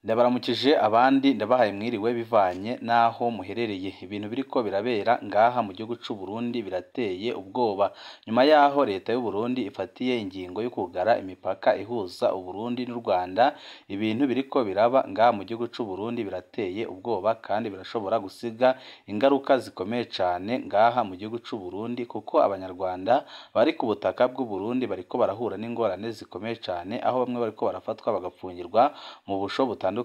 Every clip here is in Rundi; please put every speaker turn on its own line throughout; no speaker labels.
Ndabaramukije abandi ndabahaye mwiriwe bivanye naho muherereye. Ibintu biriko birabera ngaha mu gihugu c'u Burundi birateye ubwoba. Nyuma yaho leta y'u Burundi ifatiye ingingo yo kugara imipaka ihuza u Burundi n'u Rwanda, ibintu biriko biraba ngaha mu gihugu c'u Burundi birateye ubwoba kandi birashobora gusiga ingaruka zikomeye cane ngaha mu gihugu c'u Burundi, kuko abanyarwanda bari ku butaka bw'u Burundi bariko barahura n'ingorane zikomeye cane, aho bamwe bariko barafatwa bagapfungirwa mu busho butandukanye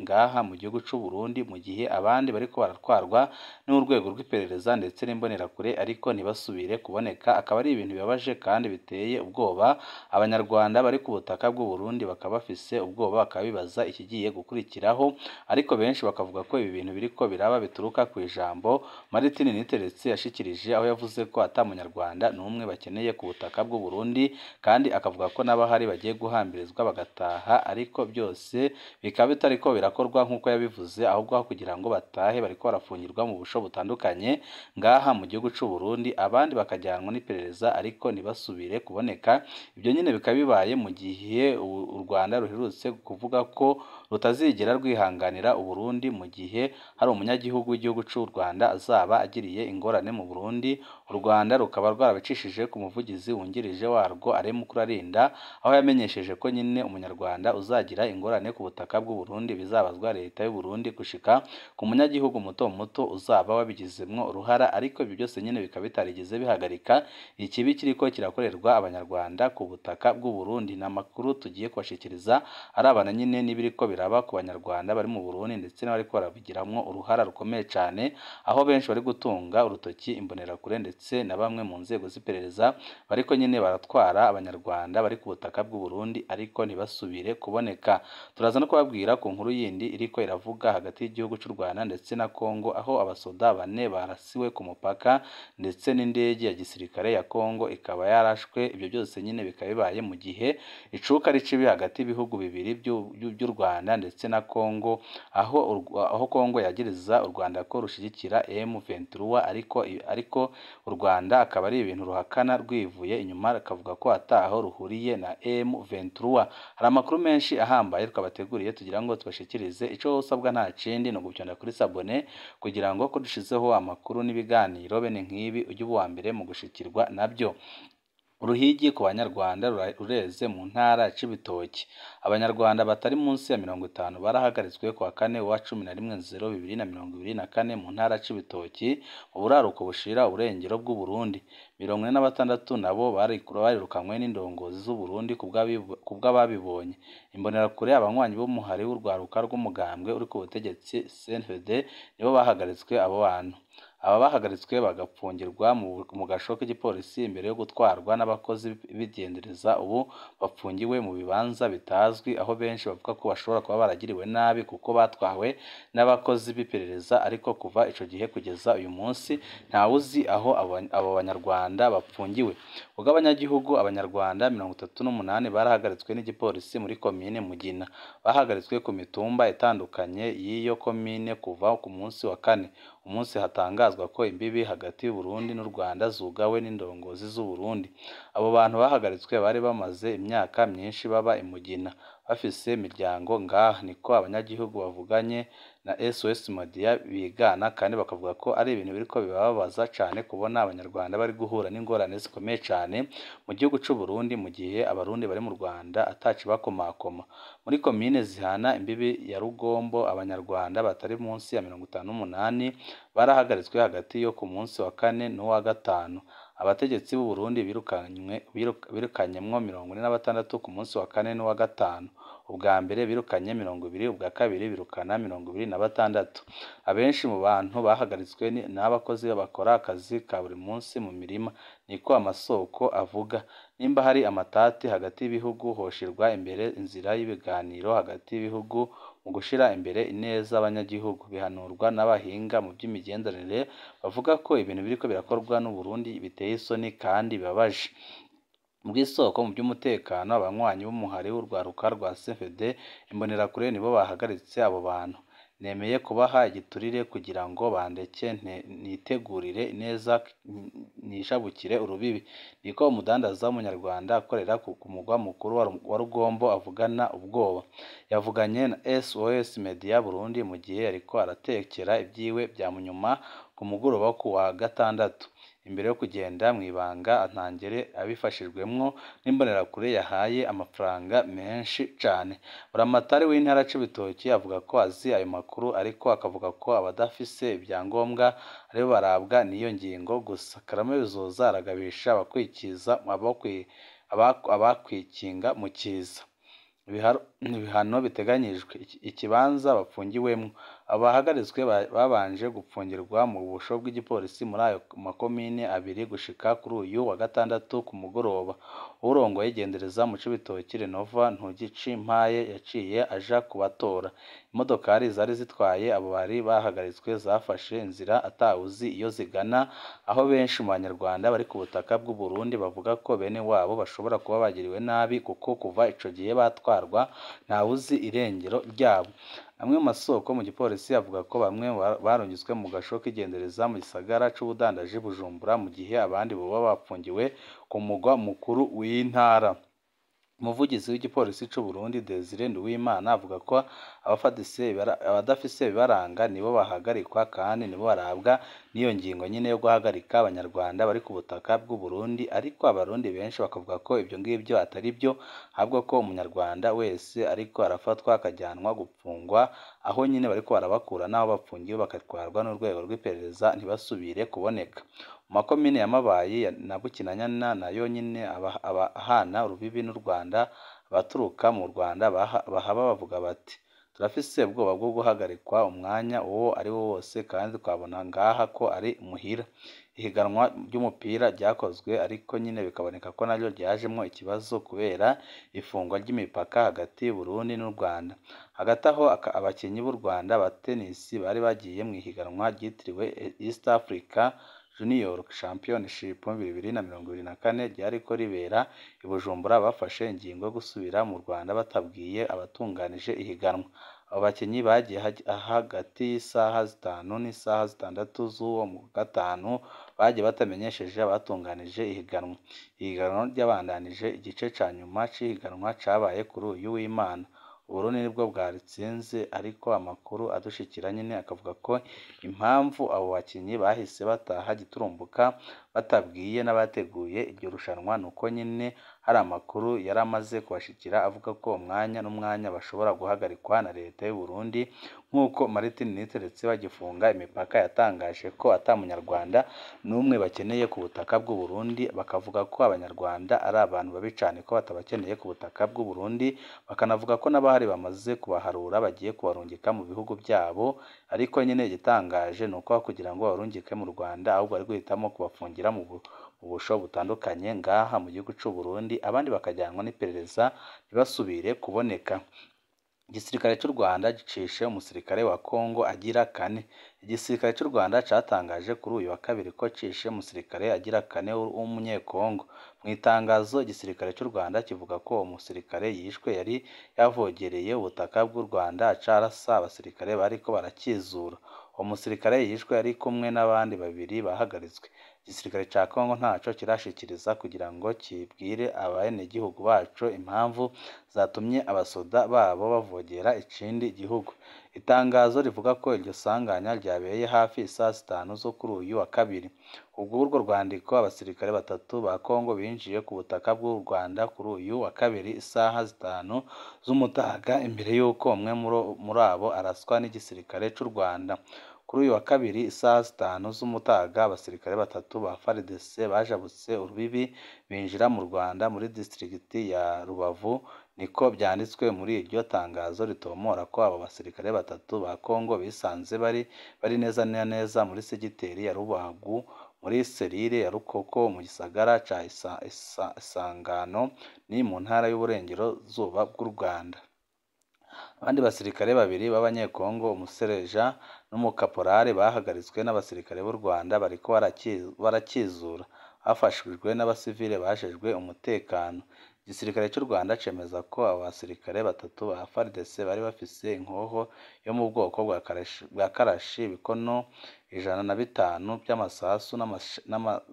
ngaha mu gihugu c'u Burundi, mu gihe abandi bariko baratwarwa n'urwego rw'iperereza ndetse n'imbonerakure ariko ntibasubire kuboneka. Akaba ari ibintu bibabaje kandi biteye ubwoba. Abanyarwanda bari ku butaka bw'u Burundi bakaba bafise ubwoba, bakaba bibaza ikigiye gukurikiraho, ariko benshi bakavuga ko ibi bintu biriko biraba bituruka kw'ijambo Martin Niteretse yashikirije, aho yavuze ko ata munyarwanda n'umwe bakeneye ku butaka bw'u Burundi, kandi akavuga ko n'abahari bagiye guhambirizwa bagataha, ariko byose bikaba bitariko birakorwa nk'uko yabivuze, ahubwo aho kugira ngo batahe bariko barafungirwa mu busho butandukanye ngaha mu gihugu c'u Burundi, abandi bakajyanwa n'iperereza ariko ntibasubire kuboneka. Ibyo nyine bikaba bibaye mu gihe u Rwanda ruherutse kuvuga ko rutazigera rwihanganira u Burundi mu gihe hari umunyagihugu w'igihugu c'u Rwanda azaba agiriye ingorane mu Burundi. U Rwanda rukaba rwarabicishije ku muvugizi wungirije warwo Alain Mukurarinda, aho yamenyesheje ko nyine umunyarwanda uzagira ingorane ku butaka bw'u Burundi bizabazwa leta y'u Burundi gushika ku munyagihugu muto muto uzaba wabigizemwo uruhara. Ariko ibyo byose nyine bikaba bitarigeze bihagarika ikibi kiriko kirakorerwa abanyarwanda ku butaka bw'u Burundi. N'amakuru tugiye kubashikiriza arabana nyine n'ibiriko biraba ku banyarwanda bari mu Burundi ndetse n'abariko barabigiramwo uruhara rukomeye cane, aho benshi bari gutunga urutoki imbonerakure ndetse na bamwe mu nzego z'iperereza bariko nyine baratwara abanyarwanda bari ku butaka bw'u Burundi ariko ntibasubire kuboneka. Turaza no kubabwira ku nkuru yindi iriko iravuga hagati y'igihugu c'u Rwanda ndetse na Kongo, aho abasoda 4 barasiwe ku mupaka ndetse n'indege ya gisirikare ya Kongo ikaba yarashwe. Ibyo byose nyine bikaba bibaye mu gihe icuka ari cibi hagati y'ibihugu bibiri by'u Rwanda ndetse na Kongo, aho Kongo yagiriza u Rwanda ko rushigikira M23, ariko u Rwanda akaba ari ibintu ruhakana rwivuye inyuma, akavuga ko ataho ruhuriye na M23. Hari amakuru menshi ahambaye twabateguriye tugira ngo tubashikirize. Ico usabwa nta kindi no gucyonda kuri sabone kugira ngo ko dushizeho amakuru n'ibiganiro bene nk'ibi ujye uba mbere mu gushikirwa nabyo. Uruhigi ku banyarwanda rureze mu ntara ya Cibitoke. Abanyarwanda batari munsi ya 50 barahagaritswe ku wa 4 wa 11/2024 mu ntara ya Cibitoke, mu buraruko bushira uburengero bw'u Burundi. 46 nabo barirukanywe n'indongozi z'u Burundi kubw'ababibonye. Imbonerakure abanywanyi b'umuhari w'urwaruka rw'umugambwe uri ku butegetsi CNDD nibo bahagaritswe. Abo bantu bahagaritswe bagapfungirwa mu gasho k'igipolisi imbere yo gutwarwa n'abakozi b'igendereza. Ubu bapfungiwe mu bibanza bitazwi, aho benshi bavuga ko bashobora kuba baragiriwe nabi kuko batwawe n'abakozi b'iperereza, ariko kuva ico gihe kugeza uyu munsi ntawe uzi aho abo banyarwanda bapfungiwe. Ubwo abanyagihugu abanyarwanda 38 barahagaritswe n'igipolisi muri komine Mugina, bahagaritswe ku mitumba itandukanye y'iyo komine kuva ku munsi wa 4, umunsi hatangazwa ko imbibi hagati y'u Burundi n'u Rwanda zugawe n'indongozi z'u Burundi. Abo bantu bahagaritswe bari bamaze imyaka myinshi baba imugina bafise imiryango ngaha, niko abanyagihugu bavuganye na SOS Media bigana, kandi bakavuga ko ari ibintu biriko bibabaza cane kubona abanyarwanda bari guhura n'ingorane zikomeye cane mu gihugu c'u Burundi, mu gihe abarundi bari mu Rwanda ataci bakomakoma. Muri komine zihana imbibi ya Rugombo, abanyarwanda batari munsi ya 58 barahagaritswe hagati yo ku munsi wa 4 n'uwa 5. Abategetsi b'u Burundi birukanyemwo 46 ku munsi wa 4 n'uwa 5. Ubwa mbere birukanye 20, ubwa kabiri birukana 26. Abenshi mu bantu bahagaritswe n'abakozi bakora akazi ka buri munsi mu mirima, niko amasoko avuga. Nimba hari amatati hagati y'ibihugu hoshirwa imbere inzira y'ibiganiro hagati y'ibihugu mu gushira imbere ineza abanyagihugu. Bihanurwa n'abahinga mu by'imigenderanire bavuga ko ibintu biriko birakorwa n'u Burundi biteye isoni kandi bibabaje. Mu bw'isoko mu by'umutekano, abanywanyi b'umuhari w'urwaruka rwa CNDD imbonerakure nibo bahagaritse abo bantu. Nemeye kubaha igiturire kugira ngo bandeke nitegurire nishabukire urubibi, niko umudandaza w'umunyarwanda akorera ku mugwa mukuru wa Rugombo avugana ubwoba. Yavuganye na SOS Media Burundi mu gihe ariko aratekera ibyiwe bya munyuma ku mugoroba ku wa gatandatu. Imbere yo kugenda mu ibanga Ntangere abifashijwemwo n'imbonerakure yahaye amafaranga menshi cane. Buramatari w'intara Cibitoke avuga ko azi ayo makuru ariko akavuga ko abadafise ibyangombwa aribo barabwa n'iyo ngingo gusa. Karame Bizoza aragabisha abakwikinga mu kiza. Ibihano biteganyijwe ikibanza bapfungiwemwo. Abahagaritswe babanje gupfungirwa mu busho bw'igipolisi muri ayo makomine abiri gushika kuri uyu wa gatandatu ku mugoroba. Urongoye igendereza mu Cibitoke Renova Ntugicimpaye yaciye aja kubatora. Imodokari zari zitwaye abo bari bahagaritswe zafashe inzira atawuzi iyo zigana, aho benshi mu Banyarwanda bari ku butaka bw'u Burundi bavuga ko bene wabo bashobora kuba bagiriwe nabi kuko kuva ico gihe batwarwa ntawuzi irengero ryabo. Amwe mu masoko mu gipolisi avuga ko bamwe barungitswe mu gasho k'igendereza mu gisagara c'ubudandaji Bujumbura mu gihe abandi boba bapfungiwe ku mugwa mukuru w'intara. Umuvugizi w'igipolisi c'u Burundi Desire Nduwimana avuga ko abadafise ibibaranga nibo bahagarikwa kandi nibo barabwa n'iyo ngingo nyine yo guhagarika Abanyarwanda bari ku butaka bw'u Burundi, ariko Abarundi benshi bakavuga ko ibyo ngibyo atari byo, ahubwo ko Umunyarwanda wese ariko arafatwa akajyanwa gupfungwa aho nyine bariko barabakura n'aho bapfungiwe bagatwarwa n'urwego rw'iperereza ntibasubire kuboneka. Mu makomine ya Mabayi na Bukinanyana nayo nyine abahana urubibi n'u Rwanda, abaturuka mu Rwanda bahaba bavuga bati turafise ubwoba bwo guhagarikwa umwanya uwo ari wo wose kandi twabona ngaha ko ari muhira. Ihiganwa ry'umupira ryakozwe ariko nyine bikaboneka ko naryo ryajemwo ikibazo kubera ifungwa ry'imipaka hagati y'u Burundi n'u Rwanda. Hagati aho abakinyi b'u Rwanda ba tenisi bari bagiye mu ihiganwa ryitiriwe East Africa Junior Championship 2024 ryariko ribera i Bujumbura bafashe ingingo yo gusubira mu Rwanda batabwiye abatunganije ihiganwa. Abo bakinyi bagiye hagati y'isaha 5 n'isaha 6 z'uwo mu gatanu bagiye batamenyesheje abatunganije ihiganwa. Ihiganwa ryabandanije igice ca nyuma c'ihiganwa cabaye kuri uyu w'Imana. Uburundi nibwo bwaritsinze, ariko amakuru adushikira nyine akavuga ko impamvu abo bakinyi bahise bataha giturumbuka batabwiye n'abateguye iryo rushanwa nuko nyine hari amakuru yari amaze kubashikira avuga ko umwanya n'umwanya bashobora guhagarikwa na leta y'u Burundi, nk'uko Martin Niteretse bagifunga imipaka yatangaje ko ata munyarwanda n'umwe bakeneye ku butaka bw'u Burundi, bakavuga ko Abanyarwanda ari abantu babi cane ko batabakeneye ku butaka bw'u Burundi, bakanavuga ko n'abahari bamaze kubaharura bagiye kubarungika mu bihugu byabo, ariko nyine igitangaje nuko kugira ngo barungike mu Rwanda ahubwo bari guhitamo kubafungira mu busho butandukanye ngaha mu gihugu c'u Burundi, abandi bakajyanwa n'iperereza ntibasubire kuboneka. Igisirikare cy'u Rwanda gicishe umusirikare wa Kongo agira 4. Igisirikare cy'u Rwanda catangaje kuri uyu wa kabiri ko cishe umusirikare agira 4 w'umunyekongo. Mu itangazo igisirikare cy'u Rwanda kivuga ko uwo musirikare yishwe yari yavogereye ubutaka bw'u Rwanda acarasa abasirikare bariko barakizura. Uwo musirikare yishwe ari kumwe n'abandi babiri bahagaritswe. Igisirikare ca Kongo ntaco kirashikiriza kugira ngo kibwire abenegihugu baco impamvu zatumye abasoda babo bavogera ikindi gihugu. Itangazo rivuga ko iryo sanganya ryabereye hafi isaha 5 zo kuri uyu wa kabiri. Ubwo urwo rwandiko abasirikare 3 ba Kongo binjiye ku butaka bw'u Rwanda kuri uyu wa kabiri isaha 5 z'umutaga, imbere y'uko umwe muri abo araswa n'igisirikare cy'u Rwanda. Kuri uyu wa kabiri isaha 5 z'umutaga abasirikare 3 ba FARDC bajabutse urubibi binjira mu Rwanda muri district ya Rubavu, niko byanditswe muri iryo tangazo ritomora ko abo basirikare 3 ba Kongo bisanze bari neza neza muri segiteri ya Rubagu muri serire ya Rukoko mu gisagara ca Isangano ni mu ntara y'uburengero zuba bw'u Rwanda. Abandi basirikare 2 b'abanyekongo umusereja n'umukaporari bahagaritswe n'abasirikare b'u Rwanda bariko barakizura hafashijwe n'abasivile bajejwe umutekano. Igisirikare cy'u Rwanda cemeza ko abo basirikare batatu ba FARDC bari bafise inkoho yo mu bwoko bwa karashi, ibikono 105 by'amasasu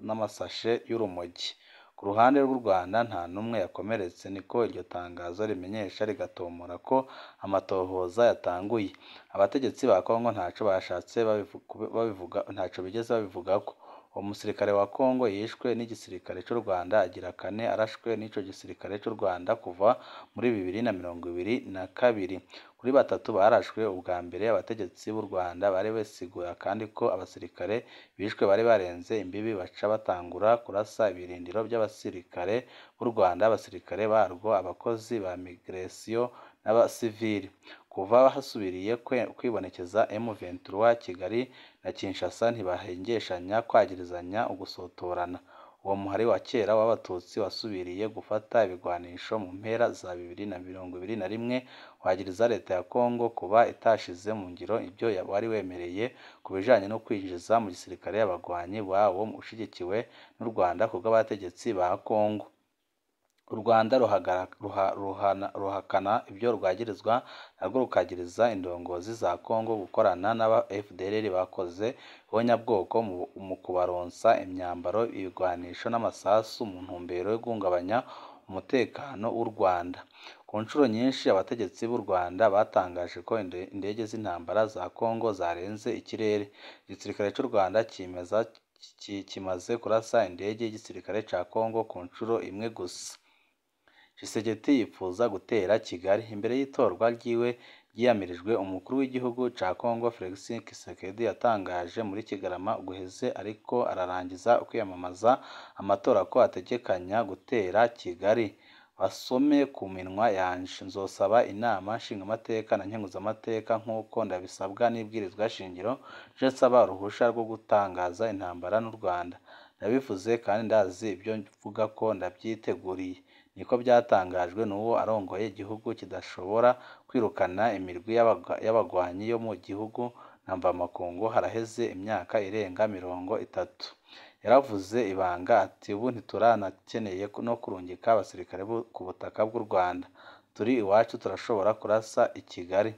n'amasashe y'urumogi. Ku ruhande rw'u Rwanda nta n'umwe yakomeretse, niko iryo tangazo rimenyesha, rigatomora ko amatohoza yatanguye. Abategetsi ba Kongo ntaco bigeze babivugako. Uwo musirikare wa Kongo yishwe n'igisirikare cy'u Rwanda agira kane arashwe n'ico gisirikare cy'u Rwanda kuva muri 2022. Kuri batatu barashwe ubwa mbere, abategetsi b'u Rwanda bari basigura kandi ko abasirikare bishwe bari barenze imbibi, baca batangura kurasa ibirindiro by'abasirikare b'u Rwanda, abasirikare barwo, abakozi ba migration n'abasivili. Kuva hasubiriye kwibonekeza M23, Kigali na Kinshasa ntibahengeshanya kwagirizanya ugusotorana. Uwo muhari wa kera w'abatutsi wasubiriye gufata ibigwanisho mu mpera za 2021, wagiriza leta ya Kongo kuba itashize mu ngiro ibyo wari wemereye ku bijanye no kwinjiza mu gisirikare abagwanyi bawo ushigikiwe n'u Rwanda kubw'abategetsi ba Kongo. U Rwanda ruhakana ibyo rwagirizwa, narwo rukagiriza indongozi za Kongo gukorana n'aba FDLR bakoze ihonyabwoko mu kubaronsa imyambaro, ibigwanisho n'amasasu mu ntumbero yo guhungabanya umutekano w'u Rwanda. Ku nshuro nyinshi abategetsi b'u Rwanda batangaje ko indege z'intambara za Kongo zarenze ikirere. Igisirikare cy'u Rwanda kimaze kurasa indege y'igisirikare ca Kongo ku nshuro imwe gusa. Tshisekedi yifuza gutera Kigali. Imbere y'itorwa ryiwe ryiyamirijwe, umukuru w'igihugu ca Kongo Felix Tshisekedi yatangaje muri Kigarama guheze ariko ararangiza kwiyamamaza amatora ko ategekanya gutera Kigali. Basome ku minwa yanje, nzosaba inama nshingamateka na nkenguzamateka nk'uko ndabisabwa n'ibwirizwa shingiro, nje nsaba uruhusha rwo gutangaza intambara n'u Rwanda. Ndabivuze kandi ndazi ibyo mvuga ko ndabyiteguriye. Niko byatangajwe n'uwo arongoye igihugu kidashobora kwirukana imirwi y'abagwanyi yo mu gihugu na mvamakungu haraheze imyaka irenga 30. Yaravuze ibanga ati ubu ntituranakeneye no kurungika abasirikare ku butaka bw'u Rwanda, turi iwacu turashobora kurasa i Kigali.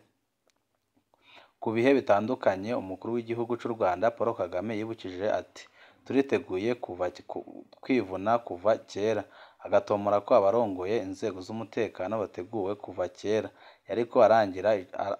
Ku bihe bitandukanye umukuru w'igihugu cy'u Rwanda Paul Kagame yibukije ati turiteguye kwivuna kuva kera, agatomora ko abarongoye inzego z'umutekano bateguwe kuva kera. Yariko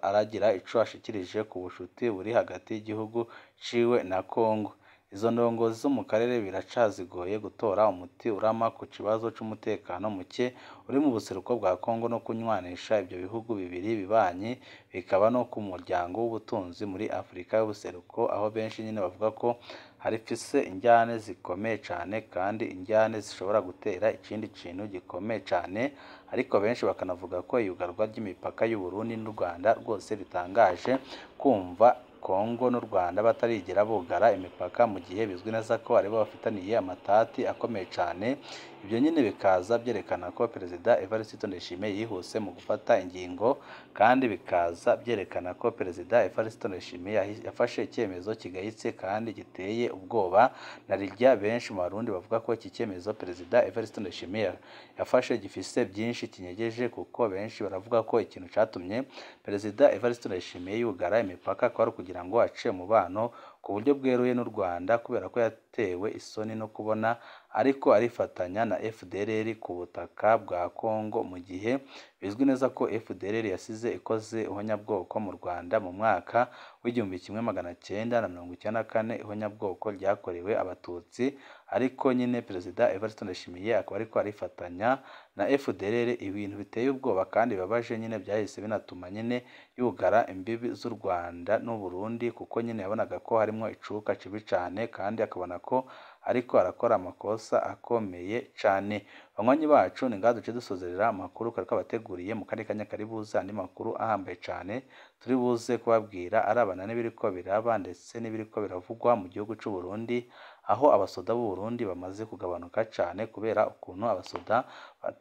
aragira ico ashikirije ku bushuti buri hagati y'igihugu ciwe na Kongo. Izo ndongozi zo mu karere biracazigoye gutora umuti urama ku kibazo c'umutekano muke uri mu buseruko bwa Kongo no kunywanisha ibyo bihugu bibiri bibanyi, bikaba no ku muryango w'ubutunzi muri Afurika y'ubuseruko, aho benshi nyine bavuga ko harifise injyane zikomeye cane kandi injyane zishobora gutera ikindi kintu gikomeye cane. Ariko benshi bakanavuga ko iyugarwa ry'imipaka y'u Burundi n'u Rwanda rwose ritangaje kumva Kongo n'u Rwanda batarigera bugara imipaka, mu gihe bizwi neza ko aribo bafitaniye amatati akomeye cane. Ibyo nyine bikaza byerekana ko Perezida Evariste Ndayishimiye yihuse mu gufata ingingo, kandi bikaza byerekana ko Perezida Evariste Ndayishimiye yafashe icyemezo kigayitse kandi giteye ubwoba. Narirya benshi mu Barundi bavuga ko iki cyemezo Perezida Evariste Ndayishimiye yafashe gifise byinshi kinyegeje, kuko benshi baravuga ko ikintu catumye Perezida Evariste Ndayishimiye yugara imipaka ko ari kugira ngo ace umubano ku buryo bweruye n'u Rwanda, kubera ko yatewe isoni no kubona ariko arifatanya na FDLR ku butaka bwa Kongo, mu gihe bizwi neza ko FDLR yasize ikoze ihonyabwoko mu Rwanda mu mwaka w'1994, ihonyabwoko ryakorewe abatutsi. Ariko nyine Perezida Evariste Ndayishimiye akaba ariko arifatanya na FDLR, ibintu biteye ubwoba kandi bibabaje nyine byahise binatuma nyine yugara imbibi z'u Rwanda n'u Burundi, kuko nyine yabonaga ko harimo icuka kibi cane kandi akabona ko ariko arakora amakosa akomeye cane. Banywanyi bacu ni ngaha duce dusozerera amakuru kari kabateguriye. Mu kandi kanya kari buze andi makuru ahambaye cane turi buze kubabwira arabana n'ibiriko biraba ndetse n'ibiriko biravugwa mu gihugu cy'u Burundi, aho abasoda b'u Burundi bamaze kugabanuka cane kubera ukuntu abasoda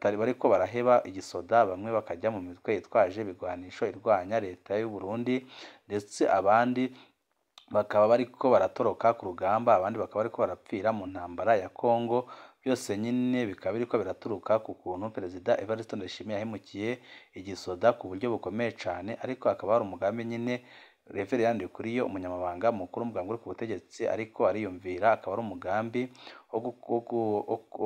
bariko baraheba igisoda, bamwe bakajya mu mitwe yitwaje ibigwanisho irwanya leta y'u Burundi, ndetse abandi bakaba bariko baratoroka ku rugamba, abandi bakaba bariko barapfira mu ntambara ya Kongo, byose nyine bikaba biriko biraturuka ku kuntu Perezida Evariste Ndayishimiye yahemukiye igisoda ku buryo bukomeye cane, ariko hakaba hari umugambi nyine Reverien Ndikuriyo umunyamabanga mukuru w'umugambwe uri ku butegetsi ariko ariyumvira, akaba ari umugambi wo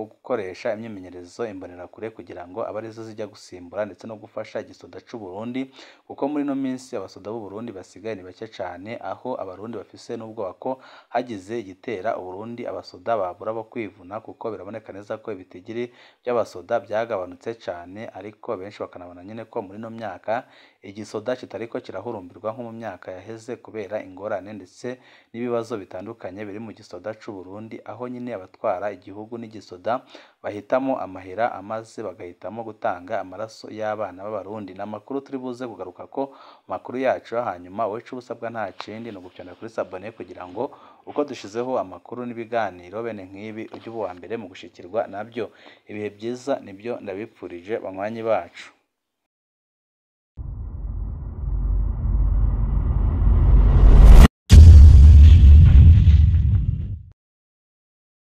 gukoresha imyimenyerezo imbonerakure kugira ngo abe arizo zijya gusimbura ndetse no gufasha igisoda c'u Burundi, kuko muri ino minsi abasoda b'u Burundi basigaye ni bake cane, aho abarundi bafise n'ubwoba ko hagize igitera Uburundi abasoda babura bo kwivuna, kuko biraboneka neza ko ibitigiri by'abasoda byagabanutse cane, ariko benshi bakanabona nyine ko muri ino myaka igisoda kitariko kirahurumbirwa nko mu myaka yaheze, kubera ingorane ndetse n'ibibazo bitandukanye biri mu gisoda c'u Burundi, aho nyine abatwara igihugu n'igisoda bahitamo amahera amaze bagahitamo gutanga amaraso y'abana b'abarundi. Ni amakuru turi buze kugaruka ko makuru yacu, hanyuma wowe ico usabwa nta kindi ni ugupyonda kuri sabone kugira ngo uko dushizeho amakuru n'ibiganiro bene nk'ibi ujye uba uwa mbere mu gushikirwa nabyo. Ibihe byiza nibyo ndabipfurije banywanyi bacu.